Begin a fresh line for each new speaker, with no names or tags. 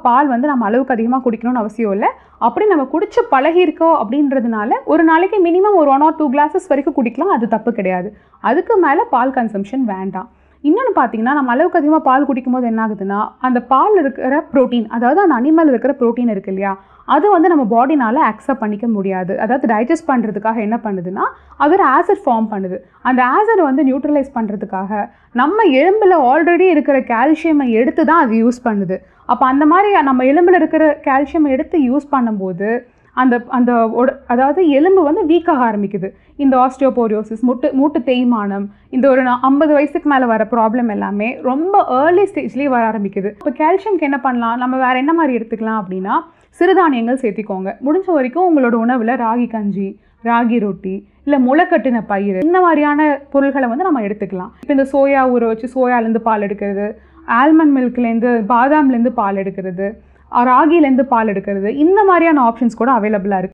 பால் வந்து நம்ம அளவுக்கு அதிகமாக குடிக்கணும்னு அவசியம் இல்லை. அப்படி நம்ம குடிச்சு பழகிருக்கோம் அப்படின்றதுனால ஒரு நாளைக்கு மினிமம் ஒரு 1 or 2 கிளாஸஸ் வரைக்கும் குடிக்கலாம். அது தப்பு கிடையாது. அதுக்கு மேலே பால் கன்சம்ஷன் வேண்டாம். இன்னொன்று பார்த்தீங்கன்னா, நம்ம அளவுக்கு அதிகமாக பால் குடிக்கும்போது என்ன ஆகுதுன்னா, அந்த பால் இருக்கிற ப்ரோட்டீன், அதாவது அந்த அனிமல் இருக்கிற ப்ரோட்டீன் இருக்கு இல்லையா, அது வந்து நம்ம பாடினால் அக்செப்ட் பண்ணிக்க முடியாது. அதாவது டைஜஸ்ட் பண்ணுறதுக்காக என்ன பண்ணுதுன்னா, அது ஒரு ஆசிட் ஃபார்ம் பண்ணுது. அந்த ஆசிட் வந்து நியூட்ரலைஸ் பண்ணுறதுக்காக நம்ம எலும்பில் ஆல்ரெடி இருக்கிற கால்சியமை எடுத்து தான் அது யூஸ் பண்ணுது. அப்போ அந்த மாதிரி நம்ம எலும்பில் இருக்கிற கால்சியமை எடுத்து யூஸ் பண்ணும்போது அந்த அந்த அதாவது எலும்பு வந்து வீக்காக ஆரம்பிக்குது. இந்த ஆஸ்டியோபோரோசிஸ், மூட்டு தேய்மானம், இந்த ஒரு 50 வயசுக்கு மேலே வர ப்ராப்ளம் எல்லாமே ரொம்ப ஏர்லி ஸ்டேஜ்லேயே வர ஆரம்பிக்குது. இப்போ கால்சியம்க்கு என்ன பண்ணலாம், நம்ம வேறு என்ன மாதிரி எடுத்துக்கலாம் அப்படின்னா, சிறுதானியங்கள் சேர்த்திக்கோங்க. முடிஞ்ச வரைக்கும் உங்களோட உணவில் ராகி கஞ்சி, ராகி ரொட்டி, இல்லை முளைக்கட்டின பயிர், இந்த மாதிரியான பொருள்களை வந்து நம்ம எடுத்துக்கலாம். இப்போ இந்த சோயா ஊற வச்சு சோயாலேருந்து பால் எடுக்கிறது, ஆல்மண்ட் மில்க்லேருந்து, பாதாம்லேருந்து பால் எடுக்கிறது, ராகிலேருந்து பால் எடுக்கிறது, இந்த மாதிரியான ஆப்ஷன்ஸ் கூட அவைலபிளாக இருக்குது.